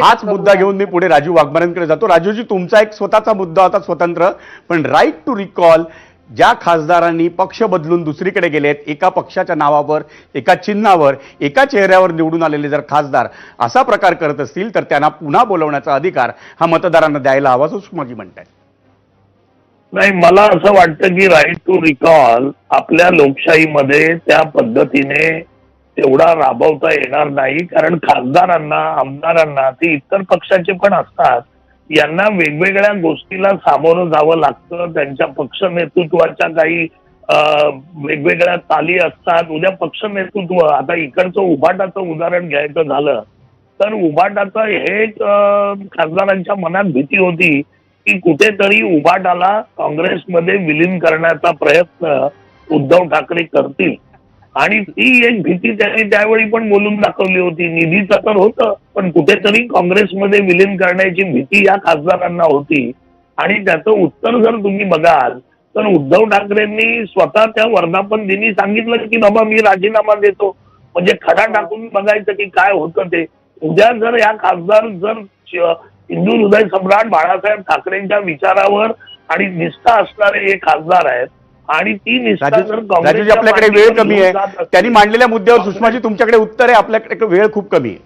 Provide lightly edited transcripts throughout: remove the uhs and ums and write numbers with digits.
हाच मुद्दा घेऊन मी पुढे राजू वाघमारेंकडे जातो. राजूजी, तुमचा एक स्वतःचा मुद्दा होता स्वतंत्र, पण राईट टू रिकॉल ज्या खासदारांनी पक्ष बदलून दुसरीकडे गेलेत, एका पक्षाच्या नावावर, एका चिन्हावर, एका चेहऱ्यावर निवडून आलेले जर खासदार असा प्रकार करत असतील तर त्यांना पुन्हा बोलवण्याचा अधिकार हा मतदारांना द्यायला हवा, सुषमाजी म्हणतायत. नाही, मला असं वाटतं की राईट टू रिकॉल आपल्या लोकशाहीमध्ये त्या पद्धतीने तेवढा राबवता येणार नाही. कारण खासदारांना, आमदारांना, ते इतर पक्षाचे पण असतात, यांना वेगवेगळ्या गोष्टीला सामोरं जावं लागतं. त्यांच्या पक्ष नेतृत्वाच्या काही वेगवेगळ्या चाली असतात. उद्या पक्ष नेतृत्व, आता इकडचं उभाटाचं उदाहरण घ्यायचं झालं तर उभाटाचं हे खासदारांच्या मनात भीती होती की कुठेतरी उभाटाला काँग्रेसमध्ये विलीन करण्याचा प्रयत्न उद्धव ठाकरे करतील, आणि ती एक भीती त्यांनी त्यावेळी पण बोलून दाखवली होती. निधीचं तर होतं, पण कुठेतरी काँग्रेसमध्ये विलीन करण्याची भीती या खासदारांना होती. आणि त्याचं उत्तर जर तुम्ही बघाल तर उद्धव ठाकरेंनी स्वतः त्या वर्धापन दिनी सांगितलं की बाबा मी राजीनामा देतो. म्हणजे खडा टाकून बघायचं की काय होतं ते. उद्या जर या खासदार जर हिंदू हृदय सम्राट बाळासाहेब ठाकरेंच्या विचारावर आणि निष्ठा असणारे हे खासदार आहेत, आणि ती निष्ठा जर राजूजी, आपल्याकडे वेळ कमी आहे, त्यांनी मांडलेल्या मुद्द्यावर सुषमाजी तुमच्याकडे उत्तर आहे, आपल्याकडे वेळ खूप कमी आहे.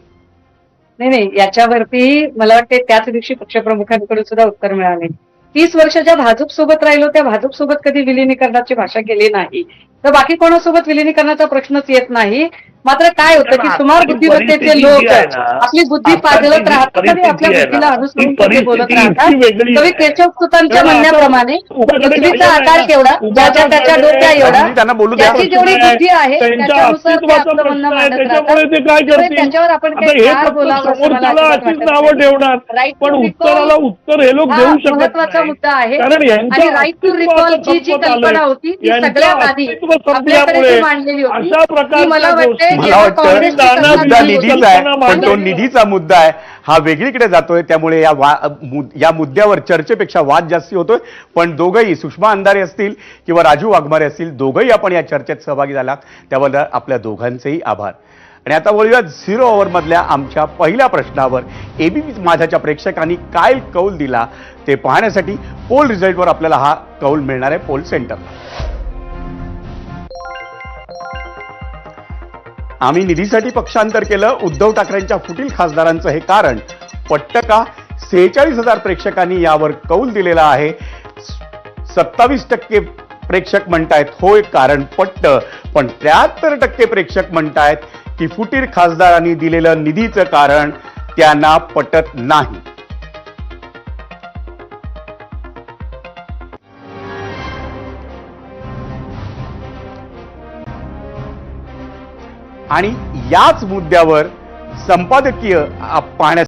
नाही, याच्यावरती मला वाटते त्याच दिवशी पक्षप्रमुखांकडून सुद्धा उत्तर मिळाले. 30 वर्ष ज्या भाजप सोबत राहिलो त्या भाजप सोबत कधी विलिनीकरणाची भाषा केली नाही, तर बाकी कोणासोबत विलिनीकरणाचा प्रश्नच येत नाही. मात्र काय होतं की सुमार बुद्धिमत्तेचे लोक आपली बुद्धी पाजळत राहतात आणि आपल्या बुद्धीला अनुसरून ते बोलत राहतात. कवी केशवसुतांच्या म्हणण्याप्रमाणे पृथ्वीचा आकार केवढा, ज्याच्या त्याच्या डोक्या एवढा, त्याची जेवढी बुद्धी आहे त्याच्यानुसार ते आपलं म्हणणं मांडत राहतात. त्याच्यावर आपण काय बोलावं असं मला राईट टू रिकॉल महत्वाचा मुद्दा आहे. आणि राईट टू रिकॉल जी कल्पना होती ती सगळ्यात आधी आपल्याकडे मांडलेली होती. मला वाटतं मुद्दा निधीचा आहे, पण तो निधीचा मुद्दा आहे, हा वेगळीकडे जातोय. त्यामुळे या मुद्द्यावर चर्चेपेक्षा वाद जास्ती होतोय. पण दोघंही, सुषमा अंधारे असतील किंवा राजू वाघमारे असतील, दोघंही आपण या चर्चेत सहभागी झालात, त्याबद्दल आपल्या दोघांचेही आभार. आणि आता बोलूया 0 ओव्हर मधल्या आमच्या पहिल्या प्रश्नावर. एबीपी माझ्याच्या प्रेक्षकांनी काय कौल दिला ते पाहण्यासाठी पोल रिझल्टवर आपल्याला हा कौल मिळणार आहे पोल सेंटर. आम्ही निधीसाठी पक्षांतर केलं, उद्धव ठाकरेंच्या फुटील खासदारांचं हे कारण पट्ट का? 46,000 प्रेक्षकांनी यावर कौल दिलेला आहे. 27% प्रेक्षक म्हणतायत होय कारण पट्ट, पण 73% प्रेक्षक म्हणतायत की फुटीर खासदारांनी दिलेलं निधीचं कारण त्यांना पटत नाही. आणि याच मुद्द्यावर संपादकीय पाहण्यासाठी